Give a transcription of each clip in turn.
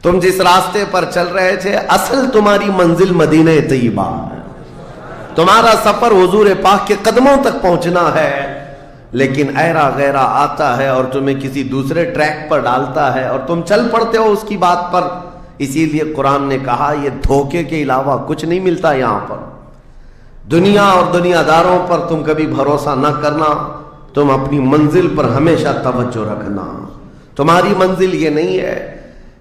تم جس راستے پر چل رہے تھے اصل تمہاری منزل مدینہ طیبہ ہے، تمہارا سفر حضور پاک کے قدموں تک پہنچنا ہے، لیکن ایرا غیرہ آتا ہے اور تمہیں کسی دوسرے ٹریک پر ڈالتا ہے اور تم چل پڑتے ہو اس کی بات پر۔ اسی لیے قرآن نے کہا یہ دھوکے کے علاوہ کچھ نہیں ملتا یہاں پر۔ دنیا اور دنیا داروں پر تم کبھی بھروسہ نہ کرنا، تم اپنی منزل پر ہمیشہ توجہ رکھنا، تمہاری منزل یہ نہیں ہے۔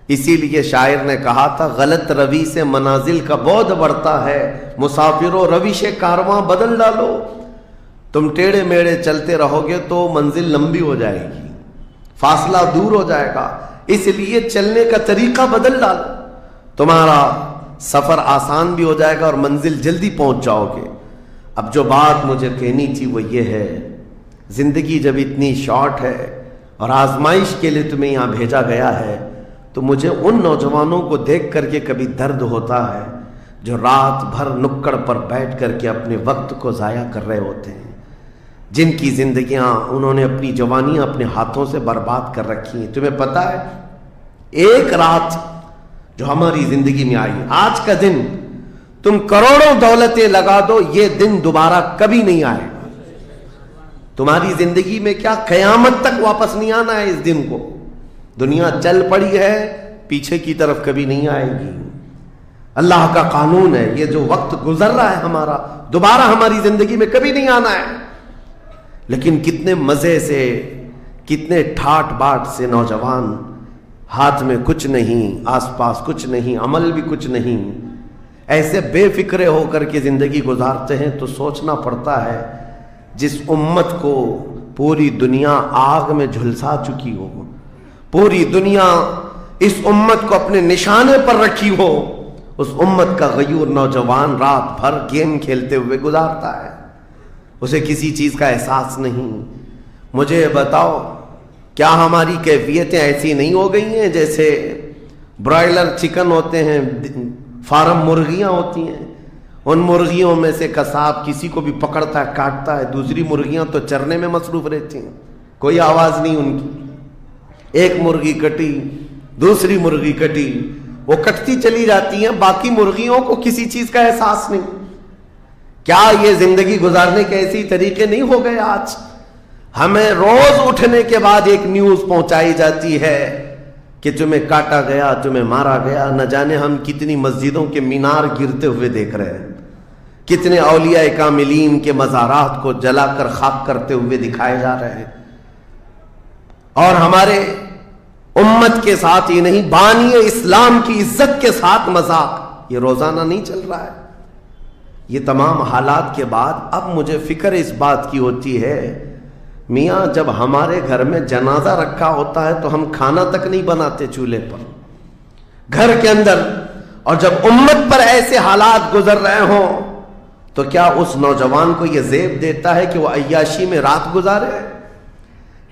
اسی لیے شاعر نے کہا تھا غلط روی سے منازل کا بعد بڑھتا ہے، مسافروں روش کارواں بدل ڈالو۔ تم ٹیڑے میڑے چلتے رہو گے تو منزل لمبی ہو جائے گی، فاصلہ دور ہو جائے گا، اس لیے چلنے کا طریقہ بدل ڈالو، تمہارا سفر آسان بھی ہو جائے گا اور منزل جلدی پہنچ جاؤ گے۔ اب جو بات مجھے کہنی تھی وہ یہ ہے، زندگی جب اتنی شارٹ ہے اور آزمائش کے لیے تمہیں یہاں بھیجا گیا ہے تو مجھے ان نوجوانوں کو دیکھ کر کے کبھی درد ہوتا ہے جو رات بھر نکڑ پر بیٹھ کر کے اپنے وقت کو ضائع کر رہے ہوتے ہیں، جن کی زندگیاں انہوں نے اپنی جوانیاں اپنے ہاتھوں سے برباد کر رکھی ہیں۔ تمہیں پتہ ہے ایک رات جو ہماری زندگی میں آئی، آج کا دن تم کروڑوں دولتیں لگا دو یہ دن دوبارہ کبھی نہیں آئے گا۔ تمہاری زندگی میں کیا قیامت تک واپس نہیں آنا ہے اس دن کو۔ دنیا چل پڑی ہے، پیچھے کی طرف کبھی نہیں آئے گی۔ اللہ کا قانون ہے، یہ جو وقت گزر رہا ہے ہمارا دوبارہ ہماری زندگی میں کبھی نہیں آنا ہے۔ لیکن کتنے مزے سے، کتنے ٹھاٹ باٹ سے نوجوان، ہاتھ میں کچھ نہیں، آس پاس کچھ نہیں، عمل بھی کچھ نہیں، ایسے بے فکرے ہو کر کے زندگی گزارتے ہیں۔ تو سوچنا پڑتا ہے جس امت کو پوری دنیا آگ میں جھلسا چکی ہو، پوری دنیا اس امت کو اپنے نشانے پر رکھی ہو، اس امت کا غیور نوجوان رات بھر گیم کھیلتے ہوئے گزارتا ہے، اسے کسی چیز کا احساس نہیں۔ مجھے بتاؤ کیا ہماری کیفیتیں ایسی نہیں ہو گئی ہیں جیسے برائلر چکن ہوتے ہیں، فارم مرغیاں ہوتی ہیں، ان مرغیوں میں سے قصاب کسی کو بھی پکڑتا ہے کاٹتا ہے، دوسری مرغیاں تو چرنے میں مصروف رہتی ہیں، کوئی آواز نہیں ان کی، ایک مرغی کٹی دوسری مرغی کٹی، وہ کٹتی چلی جاتی ہیں، باقی مرغیوں کو کسی چیز کا احساس نہیں۔ کیا یہ زندگی گزارنے کے ایسے طریقے نہیں ہو گئے؟ آج ہمیں روز اٹھنے کے بعد ایک نیوز پہنچائی جاتی ہے کہ تمہیں کاٹا گیا، تمہیں مارا گیا۔ نہ جانے ہم کتنی مسجدوں کے مینار گرتے ہوئے دیکھ رہے ہیں، کتنے اولیاء کاملین کے مزارات کو جلا کر خاک کرتے ہوئے دکھائے جا رہے ہیں، اور ہمارے امت کے ساتھ ہی نہیں بانی اسلام کی عزت کے ساتھ مذاق، یہ روزانہ نہیں چل رہا ہے۔ یہ تمام حالات کے بعد اب مجھے فکر اس بات کی ہوتی ہے، میاں جب ہمارے گھر میں جنازہ رکھا ہوتا ہے تو ہم کھانا تک نہیں بناتے چولہے پر گھر کے اندر، اور جب امت پر ایسے حالات گزر رہے ہوں تو کیا اس نوجوان کو یہ زیب دیتا ہے کہ وہ عیاشی میں رات گزارے؟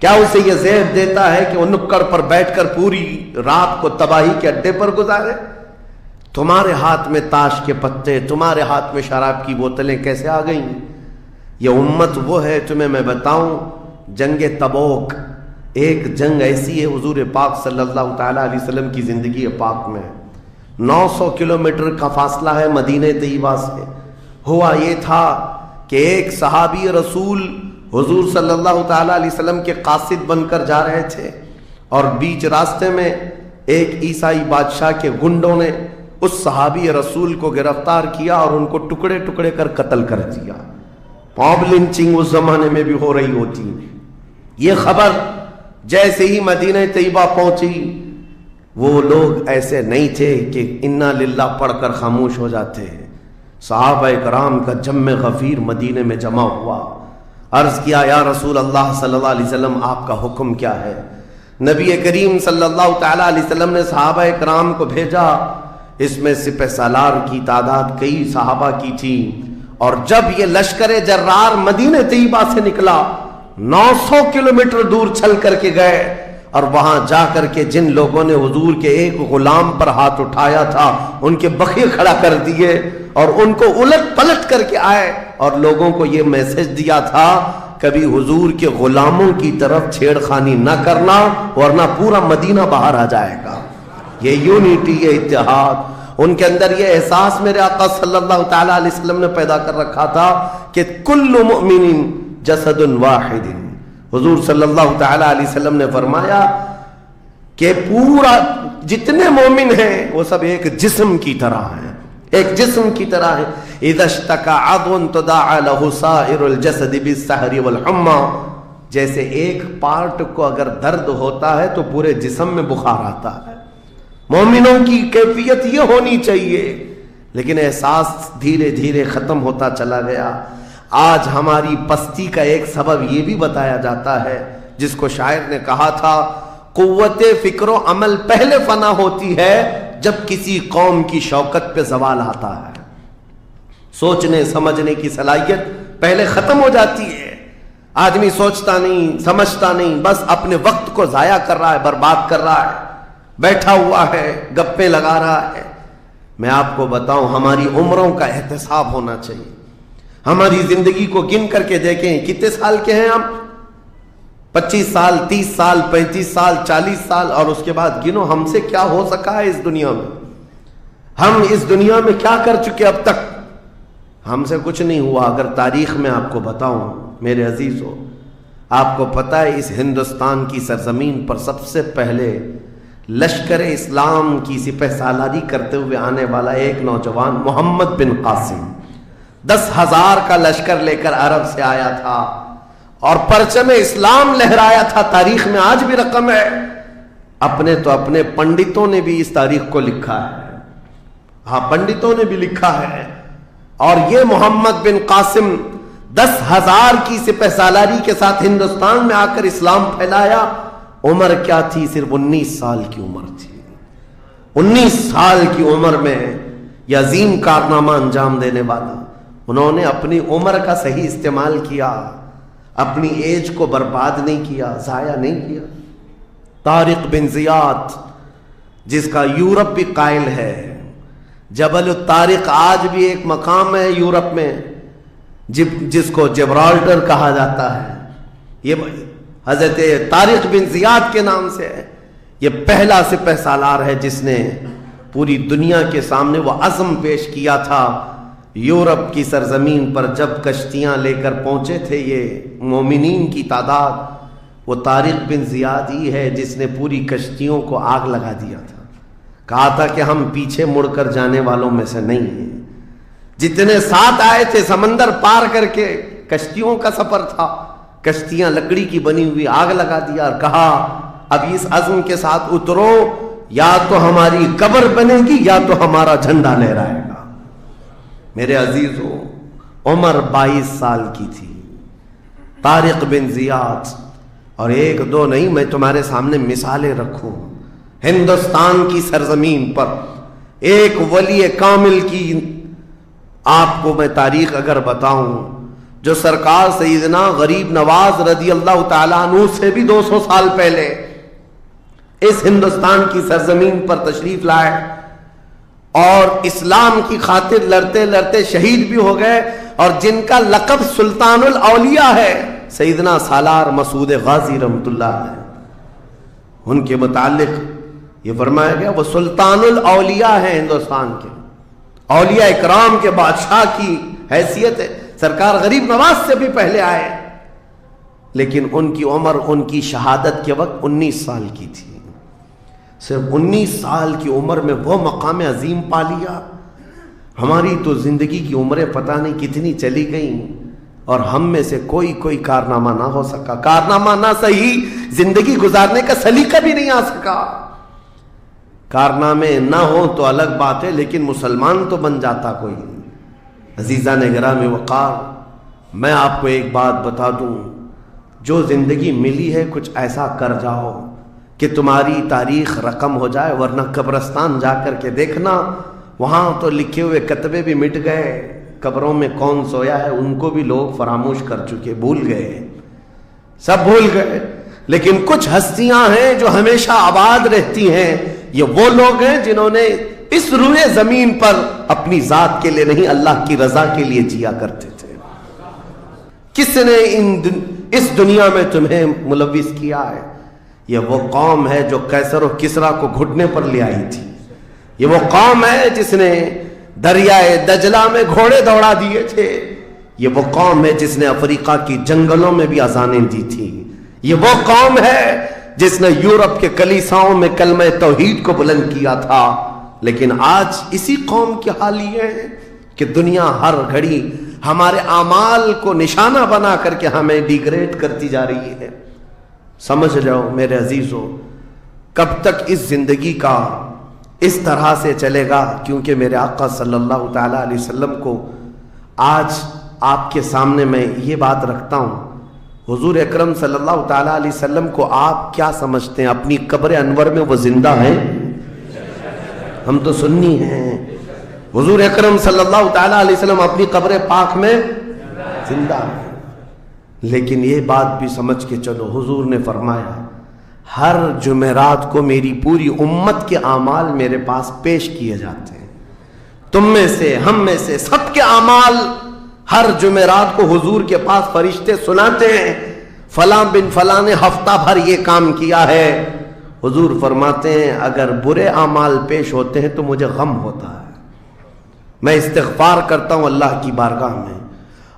کیا اسے یہ زیب دیتا ہے کہ وہ نکڑ پر بیٹھ کر پوری رات کو تباہی کے اڈے پر گزارے؟ تمہارے ہاتھ میں تاش کے پتے، تمہارے ہاتھ میں شراب کی بوتلیں کیسے آ گئیں؟ یہ امت وہ ہے، تمہیں میں بتاؤں، جنگ تبوک ایک جنگ ایسی ہے حضور پاک صلی اللہ تعالی علیہ وسلم کی زندگی پاک میں 900 کلومیٹر کا فاصلہ ہے مدینہ طیبہ سے۔ ہوا یہ تھا کہ ایک صحابی رسول حضور صلی اللہ تعالی علیہ وسلم کے قاصد بن کر جا رہے تھے، اور بیچ راستے میں ایک عیسائی بادشاہ کے گنڈوں نے اس صحابی رسول کو گرفتار کیا اور ان کو ٹکڑے ٹکڑے کر قتل کر دیا۔ موب لنچنگ اس زمانے میں بھی ہو رہی ہوتی۔ یہ خبر جیسے ہی مدینہ طیبہ پہنچی، وہ لوگ ایسے نہیں تھے کہ انا للہ پڑھ کر خاموش ہو جاتے ہیں۔ صحابہ کرام کا جم غفیر مدینے میں جمع ہوا، عرض کیا یا رسول اللہ صلی اللہ علیہ وسلم آپ کا حکم کیا ہے؟ نبی کریم صلی اللہ تعالی علیہ وسلم نے صحابہ کرام کو بھیجا، اس میں سپہ سالار کی تعداد کئی صحابہ کی تھی، اور جب یہ لشکر جرار مدینہ طیبہ سے نکلا 900 کلومیٹر دور چل کر کے گئے، اور وہاں جا کر کے جن لوگوں نے حضور کے ایک غلام پر ہاتھ اٹھایا تھا ان کے بخیے کھڑا کر دیے، اور ان کو الٹ پلٹ کر کے آئے اور لوگوں کو یہ میسج دیا تھا کبھی حضور کے غلاموں کی طرف چھیڑ خانی نہ کرنا ورنہ پورا مدینہ باہر آ جائے گا۔ یہ یونٹی، یہ اتحاد، ان کے اندر یہ احساس میرے آقا صلی اللہ تعالی علیہ وسلم نے پیدا کر رکھا تھا کہ کل مؤمن جسد واحد. حضور صلی اللہ تعالی علیہ وسلم نے فرمایا کہ پورا جتنے مومن ہیں وہ سب ایک جسم کی طرح ہیں، ایک جسم کی طرح ہے. اذا اشتکى عضو تداعى له سائر الجسد بالسهر والحمى، جیسے ایک پارٹ کو اگر درد ہوتا ہے تو پورے جسم میں بخار آتا ہے. مومنوں کی کیفیت یہ ہونی چاہیے، لیکن احساس دھیرے دھیرے ختم ہوتا چلا گیا. آج ہماری پستی کا ایک سبب یہ بھی بتایا جاتا ہے، جس کو شاعر نے کہا تھا قوت فکر و عمل پہلے فنا ہوتی ہے جب کسی قوم کی شوکت پہ زوال آتا ہے. سوچنے سمجھنے کی صلاحیت پہلے ختم ہو جاتی ہے. آدمی سوچتا نہیں، سمجھتا نہیں، بس اپنے وقت کو ضائع کر رہا ہے، برباد کر رہا ہے، بیٹھا ہوا ہے، گپیں لگا رہا ہے. میں آپ کو بتاؤں، ہماری عمروں کا احتساب ہونا چاہیے. ہماری زندگی کو گن کر کے دیکھیں کتنے سال کے ہیں ہم. 25 سال، 30 سال، 35 سال، 40 سال، اور اس کے بعد گنو ہم سے کیا ہو سکا ہے اس دنیا میں. ہم اس دنیا میں کیا کر چکے اب تک؟ ہم سے کچھ نہیں ہوا. اگر تاریخ میں آپ کو بتاؤں میرے عزیزو، آپ کو پتہ ہے اس ہندوستان کی سرزمین پر سب سے پہلے لشکر اسلام کی سپہ سالاری کرتے ہوئے آنے والا ایک نوجوان محمد بن قاسم 10,000 کا لشکر لے کر عرب سے آیا تھا اور پرچم اسلام لہرایا تھا. تاریخ میں آج بھی رقم ہے. اپنے پنڈتوں نے بھی اس تاریخ کو لکھا ہے. ہاں، پنڈتوں نے بھی لکھا ہے. اور یہ محمد بن قاسم 10,000 کی سپہ سالاری کے ساتھ ہندوستان میں آ کر اسلام پھیلایا. عمر کیا تھی؟ صرف 19 سال کی عمر تھی. 19 سال کی عمر میں یہ عظیم کارنامہ انجام دینے والا، انہوں نے اپنی عمر کا صحیح استعمال کیا، اپنی ایج کو برباد نہیں کیا، ضائع نہیں کیا. طارق بن زیاد، جس کا یورپ بھی قائل ہے، جبل الطارق آج بھی ایک مقام ہے یورپ میں جس کو جبرالٹر کہا جاتا ہے. یہ حضرت طارق بن زیاد کے نام سے ہے. یہ پہلا سپہ سالار ہے جس نے پوری دنیا کے سامنے وہ عزم پیش کیا تھا. یورپ کی سرزمین پر جب کشتیاں لے کر پہنچے تھے یہ مومنین کی تعداد، وہ طارق بن زیاد ہی ہے جس نے پوری کشتیوں کو آگ لگا دیا تھا. کہا تھا کہ ہم پیچھے مڑ کر جانے والوں میں سے نہیں ہیں. جتنے ساتھ آئے تھے سمندر پار کر کے، کشتیوں کا سفر تھا، کشتیاں لکڑی کی بنی ہوئی، آگ لگا دیا اور کہا اب اس عزم کے ساتھ اترو، یا تو ہماری قبر بنے گی یا تو ہمارا جھنڈا لہرائے گا. میرے عزیزو، عمر 22 سال کی تھی. طارق بن زیاد، اور ایک دو نہیں، میں تمہارے سامنے مثالیں رکھوں. ہندوستان کی سرزمین پر ایک ولی کامل کی آپ کو میں تاریخ اگر بتاؤں، جو سرکار سیدنا غریب نواز رضی اللہ تعالیٰ عنہ سے بھی 200 سال پہلے اس ہندوستان کی سرزمین پر تشریف لائے اور اسلام کی خاطر لڑتے لڑتے شہید بھی ہو گئے، اور جن کا لقب سلطان الاولیاء ہے، سیدنا سالار مسعود غازی رحمۃ اللہ علیہ. ان کے متعلق یہ فرمایا گیا وہ سلطان الاولیاء ہیں، ہندوستان کے اولیاء اکرام کے بادشاہ کی حیثیت ہے. سرکار غریب نواز سے بھی پہلے آئے، لیکن ان کی عمر ان کی شہادت کے وقت 19 سال کی تھی. صرف 19 سال کی عمر میں وہ مقام عظیم پا لیا. ہماری تو زندگی کی عمریں پتہ نہیں کتنی چلی گئیں اور ہم میں سے کوئی کارنامہ نہ ہو سکا. کارنامہ نہ صحیح، زندگی گزارنے کا سلیقہ بھی نہیں آ سکا. کارنامے نہ ہو تو الگ بات ہے، لیکن مسلمان تو بن جاتا کوئی. عزیزان گرامی وقار، میں آپ کو ایک بات بتا دوں، جو زندگی ملی ہے کچھ ایسا کر جاؤ کہ تمہاری تاریخ رقم ہو جائے، ورنہ قبرستان جا کر کے دیکھنا، وہاں تو لکھے ہوئے کتبے بھی مٹ گئے. قبروں میں کون سویا ہے ان کو بھی لوگ فراموش کر چکے، بھول گئے، سب بھول گئے. لیکن کچھ ہستیاں ہیں جو ہمیشہ آباد رہتی ہیں. یہ وہ لوگ ہیں جنہوں نے اس روئے زمین پر اپنی ذات کے لیے نہیں، اللہ کی رضا کے لیے جیا کرتے تھے. کس نے اس دنیا میں تمہیں ملوث کیا ہے؟ یہ وہ قوم ہے جو قیصر و کسریٰ کو گھٹنے پر لے آئی تھی. یہ وہ قوم ہے جس نے دریائے دجلہ میں گھوڑے دوڑا دیے تھے. یہ وہ قوم ہے جس نے افریقہ کی جنگلوں میں بھی اذانیں دی تھی. یہ وہ قوم ہے جس نے یورپ کے کلیساؤں میں کلمہ توحید کو بلند کیا تھا. لیکن آج اسی قوم کی حال یہ ہے کہ دنیا ہر گھڑی ہمارے اعمال کو نشانہ بنا کر کے ہمیں ڈیگریڈ کرتی جا رہی ہے. سمجھ جاؤ میرے عزیزو، کب تک اس زندگی کا اس طرح سے چلے گا؟ کیونکہ میرے آقا صلی اللہ تعالیٰ علیہ وسلم کو آج آپ کے سامنے میں یہ بات رکھتا ہوں. حضور اکرم صلی اللہ تعالیٰ علیہ وسلم کو آپ کیا سمجھتے ہیں؟ اپنی قبر انور میں وہ زندہ ہیں؟ ہم تو سنی ہیں. حضور اکرم صلی اللہ تعالیٰ علیہ وسلم اپنی قبر پاک میں زندہ ہیں. لیکن یہ بات بھی سمجھ کے چلو، حضور نے فرمایا ہر جمعرات کو میری پوری امت کے اعمال میرے پاس پیش کیے جاتے ہیں. تم میں سے، ہم میں سے، سب کے اعمال ہر جمعرات کو حضور کے پاس فرشتے سناتے ہیں. فلاں بن فلاں نے ہفتہ بھر یہ کام کیا ہے. حضور فرماتے ہیں اگر برے اعمال پیش ہوتے ہیں تو مجھے غم ہوتا ہے، میں استغفار کرتا ہوں اللہ کی بارگاہ میں،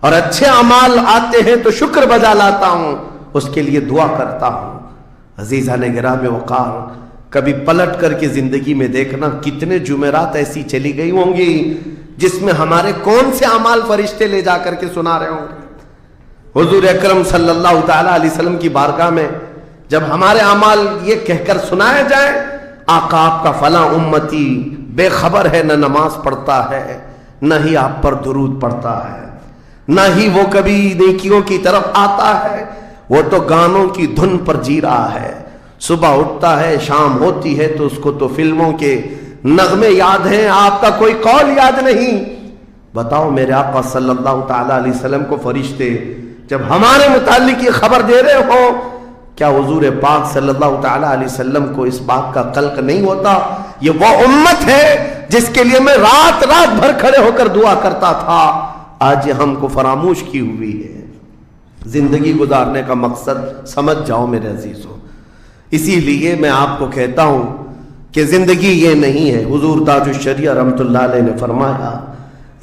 اور اچھے اعمال آتے ہیں تو شکر بجا لاتا ہوں، اس کے لیے دعا کرتا ہوں. عزیزان گرامی وقار، کبھی پلٹ کر کے زندگی میں دیکھنا کتنے جمعرات ایسی چلی گئی ہوں گی جس میں ہمارے کون سے اعمال فرشتے لے جا کر کے سنا رہے ہوں گے. حضور اکرم صلی اللہ تعالیٰ علیہ وسلم کی بارگاہ میں جب ہمارے اعمال یہ کہہ کر سنائے جائیں آقا آپ کا فلاں امتی بے خبر ہے، نہ نماز پڑھتا ہے، نہ ہی آپ پر درود پڑھتا ہے، نہ ہی وہ کبھی نیکیوں کی طرف آتا ہے، وہ تو گانوں کی دھن پر جی رہا ہے. صبح اٹھتا ہے، شام ہوتی ہے تو اس کو تو فلموں کے نغمے یاد ہیں، آپ کا کوئی قول یاد نہیں. بتاؤ میرے آقا صلی اللہ تعالیٰ علیہ وسلم کو فرشتے جب ہمارے متعلق یہ خبر دے رہے ہو، کیا حضور پاک صلی اللہ تعالیٰ علیہ وسلم کو اس بات کا قلق نہیں ہوتا؟ یہ وہ امت ہے جس کے لیے میں رات رات بھر کھڑے ہو کر دعا کرتا تھا، آج یہ ہم کو فراموش کی ہوئی ہے. زندگی گزارنے کا مقصد سمجھ جاؤ میرے عزیزوں. اسی لیے میں آپ کو کہتا ہوں کہ زندگی یہ نہیں ہے. حضور تاج الشریعہ رحمۃ اللہ علیہ نے فرمایا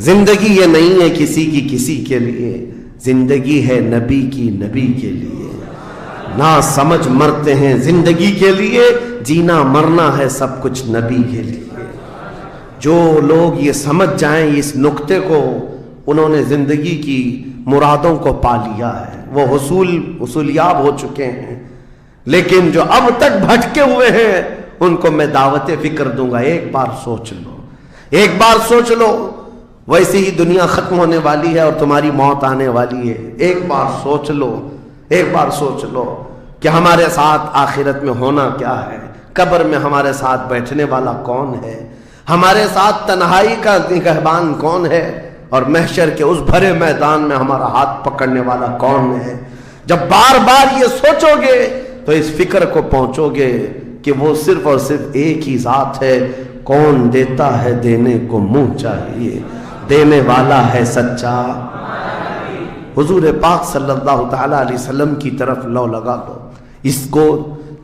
زندگی یہ نہیں ہے کسی کی کسی کے لیے، زندگی ہے نبی کی نبی کے لیے. نہ سمجھ مرتے ہیں زندگی کے لیے، جینا مرنا ہے سب کچھ نبی کے لیے. جو لوگ یہ سمجھ جائیں اس نقطے کو، انہوں نے زندگی کی مرادوں کو پا لیا ہے، وہ حصولیاب ہو چکے ہیں. لیکن جو اب تک بھٹکے ہوئے ہیں ان کو میں دعوت فکر دوں گا. ایک بار سوچ لو، ایک بار سوچ لو، ویسے ہی دنیا ختم ہونے والی ہے اور تمہاری موت آنے والی ہے. ایک بار سوچ لو، ایک بار سوچ لو کہ ہمارے ساتھ آخرت میں ہونا کیا ہے، قبر میں ہمارے ساتھ بیٹھنے والا کون ہے، ہمارے ساتھ تنہائی کا نگہبان کون ہے، اور محشر کے اس بھرے میدان میں ہمارا ہاتھ پکڑنے والا کون ہے. جب بار بار یہ سوچو گے تو اس فکر کو پہنچو گے کہ وہ صرف اور صرف ایک ہی ذات ہے. کون دیتا ہے دینے کو منہ چاہیے، دینے والا ہے سچا. حضور پاک صلی اللہ تعالیٰ علیہ وسلم کی طرف لو لگا دو. اس کو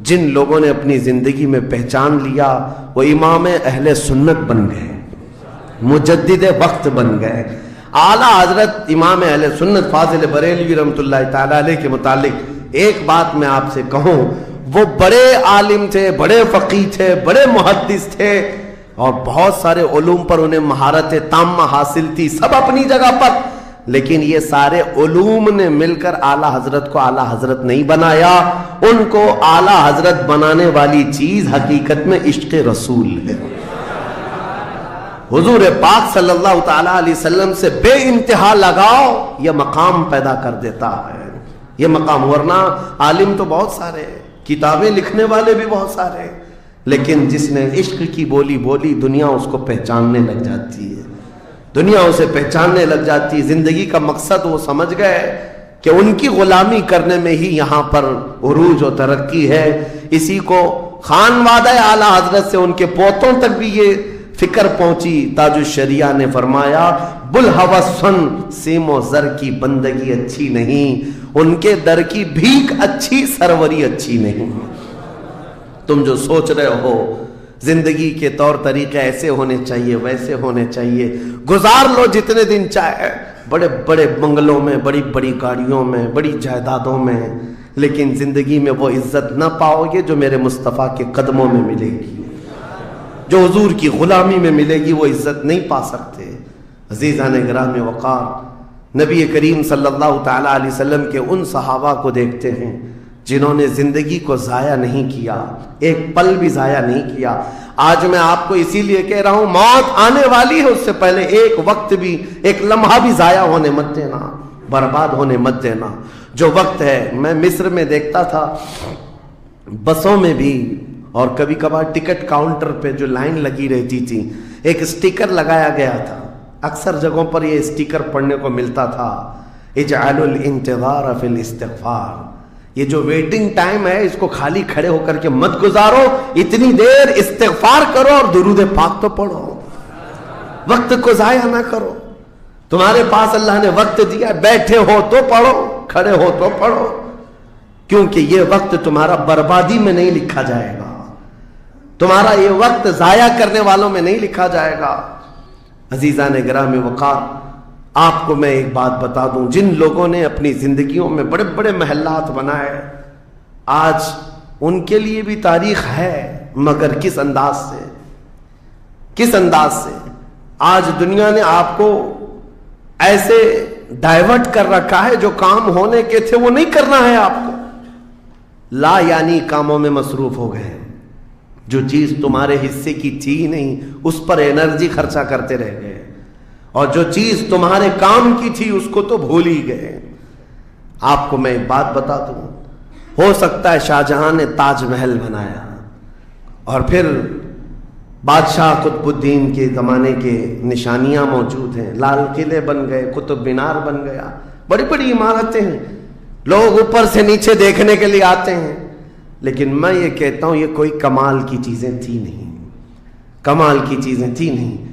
جن لوگوں نے اپنی زندگی میں پہچان لیا وہ امام اہل سنت بن گئے، مجدد وقت بن گئے. اعلیٰ حضرت امام اہل سنت فاضل بریلوی رحمۃ اللہ تعالیٰ علیہ کے متعلق ایک بات میں آپ سے کہوں، وہ بڑے عالم تھے، بڑے فقیہ تھے، بڑے محدث تھے، اور بہت سارے علوم پر انہیں مہارت تامہ حاصل تھی، سب اپنی جگہ پر. لیکن یہ سارے علوم نے مل کر اعلیٰ حضرت کو اعلیٰ حضرت نہیں بنایا. ان کو اعلیٰ حضرت بنانے والی چیز حقیقت میں عشق رسول ہے. حضور پاک صلی اللہ تعالیٰ علیہ وسلم سے بے انتہا لگاؤ یہ مقام پیدا کر دیتا ہے. یہ مقام، ورنہ عالم تو بہت سارے، کتابیں لکھنے والے بھی بہت سارے، لیکن جس نے عشق کی بولی بولی دنیا اس کو پہچاننے لگ جاتی ہے، دنیا اسے پہچاننے لگ جاتی. زندگی کا مقصد وہ سمجھ گئے کہ ان کی غلامی کرنے میں ہی یہاں پر عروج و ترقی ہے. اسی کو خانوادہ اعلیٰ حضرت سے ان کے پوتوں تک بھی یہ فکر پہنچی. تاج الشریعہ نے فرمایا بلحوثن سیم و زر کی بندگی اچھی نہیں، ان کے در کی بھیک اچھی، سروری اچھی نہیں. تم جو سوچ رہے ہو زندگی کے طور طریقے ایسے ہونے چاہیے ویسے ہونے چاہیے، گزار لو جتنے دن چاہے بڑے بڑے بنگلوں میں، بڑی بڑی گاڑیوں میں، بڑی جائیدادوں میں، لیکن زندگی میں وہ عزت نہ پاؤ گے جو میرے مصطفیٰ کے قدموں میں ملے گی، جو حضور کی غلامی میں ملے گی وہ عزت نہیں پا سکتے۔ عزیزان گرامی وقار، نبی کریم صلی اللہ تعالی علیہ وسلم کے ان صحابہ کو دیکھتے ہیں جنہوں نے زندگی کو ضائع نہیں کیا، ایک پل بھی ضائع نہیں کیا۔ آج میں آپ کو اسی لیے کہہ رہا ہوں موت آنے والی ہے، اس سے پہلے ایک وقت بھی، ایک لمحہ بھی ضائع ہونے مت دینا، برباد ہونے مت دینا۔ جو وقت ہے، میں مصر میں دیکھتا تھا بسوں میں بھی اور کبھی کبھار ٹکٹ کاؤنٹر پہ جو لائن لگی رہتی تھی، ایک اسٹیکر لگایا گیا تھا، اکثر جگہوں پر یہ اسٹیکر پڑھنے کو ملتا تھا، اجعلوا الانتظار فی الاستغفار، یہ جو ویٹنگ ٹائم ہے اس کو خالی کھڑے ہو کر کے مت گزارو، اتنی دیر استغفار کرو اور درود پاک تو پڑھو، وقت کو ضائع نہ کرو۔ تمہارے پاس اللہ نے وقت دیا، بیٹھے ہو تو پڑھو، کھڑے ہو تو پڑھو، کیونکہ یہ وقت تمہارا بربادی میں نہیں لکھا جائے گا، تمہارا یہ وقت ضائع کرنے والوں میں نہیں لکھا جائے گا۔ عزیزان گرامی وقار، آپ کو میں ایک بات بتا دوں، جن لوگوں نے اپنی زندگیوں میں بڑے بڑے محلات بنائے، آج ان کے لیے بھی تاریخ ہے، مگر کس انداز سے، کس انداز سے۔ آج دنیا نے آپ کو ایسے ڈائیورٹ کر رکھا ہے، جو کام ہونے کے تھے وہ نہیں کرنا ہے آپ کو، لا یعنی کاموں میں مصروف ہو گئے، جو چیز تمہارے حصے کی تھی نہیں اس پر انرجی خرچہ کرتے رہ گئے، اور جو چیز تمہارے کام کی تھی اس کو تو بھول ہی گئے۔ آپ کو میں ایک بات بتا دوں، ہو سکتا ہے شاہ جہاں نے تاج محل بنایا اور پھر بادشاہ قطب الدین کے زمانے کے نشانیاں موجود ہیں، لال قلعے بن گئے، قطب مینار بن گیا، بڑی بڑی عمارتیں ہیں، لوگ اوپر سے نیچے دیکھنے کے لیے آتے ہیں، لیکن میں یہ کہتا ہوں یہ کوئی کمال کی چیزیں تھی نہیں، کمال کی چیزیں تھی نہیں۔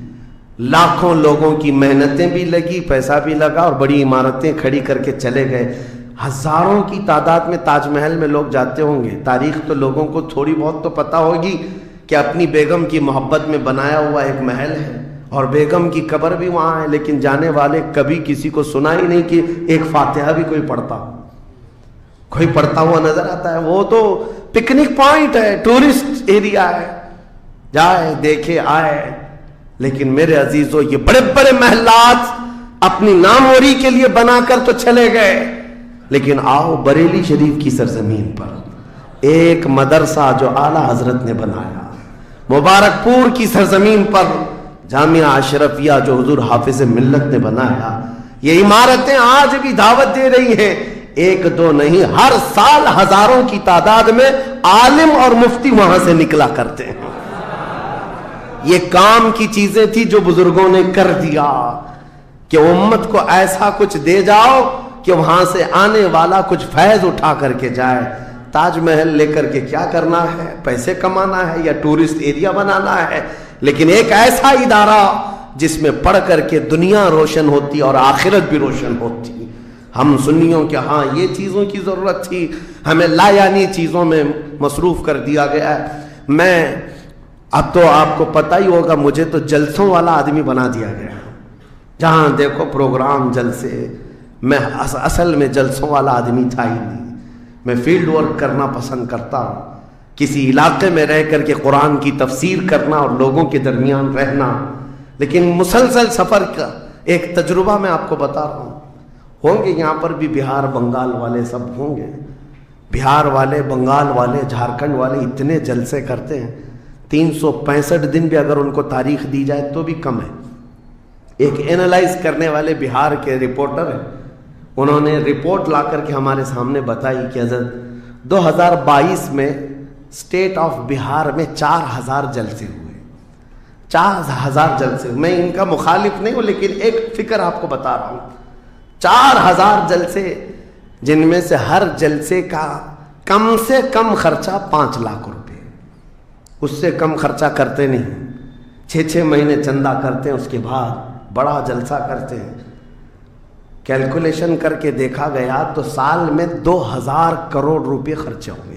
لاکھوں لوگوں کی محنتیں بھی لگی، پیسہ بھی لگا اور بڑی عمارتیں کھڑی کر کے چلے گئے، ہزاروں کی تعداد میں تاج محل میں لوگ جاتے ہوں گے۔ تاریخ تو لوگوں کو تھوڑی بہت تو پتہ ہوگی کہ اپنی بیگم کی محبت میں بنایا ہوا ایک محل ہے اور بیگم کی قبر بھی وہاں ہے، لیکن جانے والے کبھی کسی کو سنا ہی نہیں کہ ایک فاتحہ بھی کوئی پڑھتا ہوا نظر آتا ہے۔ وہ تو پکنک پوائنٹ ہے، ٹورسٹ ایریا ہے، جائے دیکھے آئے۔ لیکن میرے عزیزو، یہ بڑے بڑے محلات اپنی ناموری کے لیے بنا کر تو چلے گئے، لیکن آؤ بریلی شریف کی سرزمین پر ایک مدرسہ جو اعلیٰ حضرت نے بنایا، مبارک پور کی سرزمین پر جامعہ اشرفیہ جو حضور حافظ ملت نے بنایا، یہ عمارتیں آج بھی دعوت دے رہی ہیں، ایک دو نہیں، ہر سال ہزاروں کی تعداد میں عالم اور مفتی وہاں سے نکلا کرتے ہیں۔ یہ کام کی چیزیں تھی جو بزرگوں نے کر دیا کہ امت کو ایسا کچھ دے جاؤ کہ وہاں سے آنے والا کچھ فیض اٹھا کر کے جائے۔ تاج محل لے کر کے کیا کرنا ہے؟ پیسے کمانا ہے یا ٹورسٹ ایریا بنانا ہے؟ لیکن ایک ایسا ادارہ جس میں پڑھ کر کے دنیا روشن ہوتی اور آخرت بھی روشن ہوتی۔ ہم سنیوں کے ہاں یہ چیزوں کی ضرورت تھی، ہمیں لا یعنی چیزوں میں مصروف کر دیا گیا ہے۔ میں اب تو آپ کو پتہ ہی ہوگا، مجھے تو جلسوں والا آدمی بنا دیا گیا، جہاں دیکھو پروگرام جلسے۔ میں اصل میں جلسوں والا آدمی تھا ہی نہیں، میں فیلڈ ورک کرنا پسند کرتا ہوں، کسی علاقے میں رہ کر کے قرآن کی تفسیر کرنا اور لوگوں کے درمیان رہنا۔ لیکن مسلسل سفر کا ایک تجربہ میں آپ کو بتا رہا ہوں، ہوں گے یہاں پر بھی بہار بنگال والے، سب ہوں گے، بہار والے، بنگال والے، جھارکھنڈ والے اتنے جلسے کرتے ہیں، 365 دن بھی اگر ان کو تاریخ دی جائے تو بھی کم ہے۔ ایک اینالائز کرنے والے بہار کے رپورٹر ہیں، انہوں نے رپورٹ لا کر کے ہمارے سامنے بتائی کہ حضرت 2022 میں اسٹیٹ آف بہار میں 4000 جلسے ہوئے، 4000 جلسے۔ میں ان کا مخالف نہیں ہوں، لیکن ایک فکر آپ کو بتا رہا ہوں، 4000 جلسے، جن میں سے ہر جلسے کا کم سے کم خرچہ 5 لاکھ روپے، اس سے کم خرچہ کرتے نہیں، 6 مہینے چندہ کرتے ہیں، اس کے بعد بڑا جلسہ کرتے ہیں۔ کیلکولیشن کر کے دیکھا گیا تو سال میں 2000 کروڑ روپے خرچے ہوئے،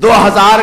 2000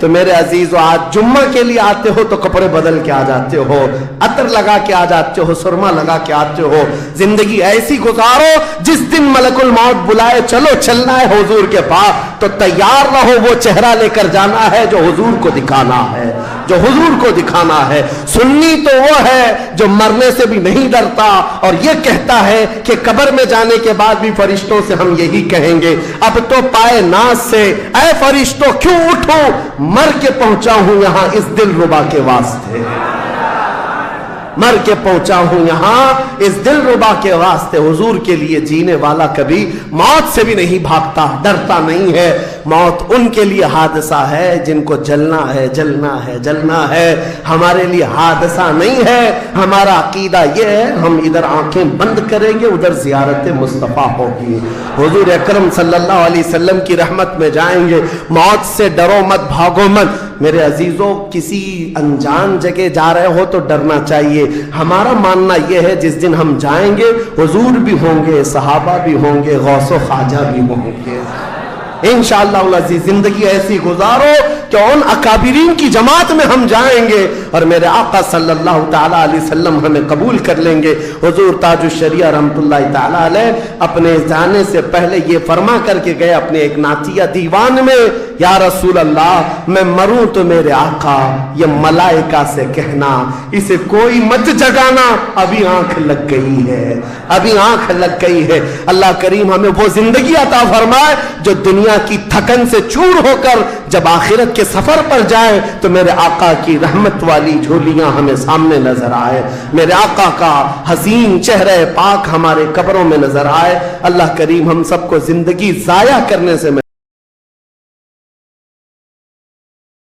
تو میرے عزیزو آج جمعہ کے لیے آتے ہو تو کپڑے بدل کے آ جاتے ہو، عطر لگا کے آ جاتے ہو، سرما لگا کے آتے ہو. زندگی ایسی گزارو جس دن ملک الموت بلائے چلو چلنا ہے حضور کے پاس تو تیار رہو، وہ چہرہ لے کر جانا ہے جو حضور کو دکھانا ہے، جو حضور کو دکھانا ہے. سنی تو وہ ہے جو مرنے سے بھی نہیں ڈرتا اور یہ کہتا ہے کہ قبر میں جانے کے بعد بھی فرشتوں سے ہم یہی کہیں گے اب تو پائے ناز سے اے فرشتوں کیوں اٹھو، مر کے پہنچا ہوں یہاں اس دل ربا کے واسطے، مر کے پہنچا ہوں یہاں اس دل ربا کے واسطے. حضور کے لیے جینے والا کبھی موت سے بھی نہیں بھاگتا، ڈرتا نہیں ہے. موت ان کے لیے حادثہ ہے جن کو جلنا ہے، جلنا ہے، جلنا ہے. ہمارے لیے حادثہ نہیں ہے. ہمارا عقیدہ یہ ہے ہم ادھر آنکھیں بند کریں گے ادھر زیارت مصطفیٰ ہوگی، حضور اکرم صلی اللہ علیہ وسلم کی رحمت میں جائیں گے. موت سے ڈرو مت، بھاگو مت. میرے عزیزوں کسی انجان جگہ جا رہے ہو تو ڈرنا چاہیے. ہمارا ماننا یہ ہے جس دن ہم جائیں گے حضور بھی ہوں گے، صحابہ بھی ہوں گے، غوث و خواجہ بھی ہوں گے. انشاءاللہ العزیز زندگی ایسی گزارو کہ ان اکابرین کی جماعت میں ہم جائیں گے اور میرے آقا صلی اللہ تعالیٰ علیہ وسلم ہمیں قبول کر لیں گے. حضور تاج الشریعہ رحمت اللہ تعالیٰ علیہ اپنے جانے سے پہلے یہ فرما کر کے گئے اپنے ایک نعتیہ دیوان میں، یا رسول اللہ میں مروں تو میرے آقا یہ ملائکہ سے کہنا اسے کوئی مت جگانا، ابھی آنکھ لگ گئی ہے، ابھی آنکھ لگ گئی ہے. اللہ کریم ہمیں وہ زندگی عطا فرمائے جو دنیا کی تھکن سے چور ہو کر جب آخرت کے سفر پر جائے تو میرے آقا کی رحمت والی جھولیاں ہمیں سامنے نظر آئے، میرے آقا کا حسین چہرہ پاک ہمارے قبروں میں نظر آئے. اللہ کریم ہم سب کو زندگی ضائع کرنے سے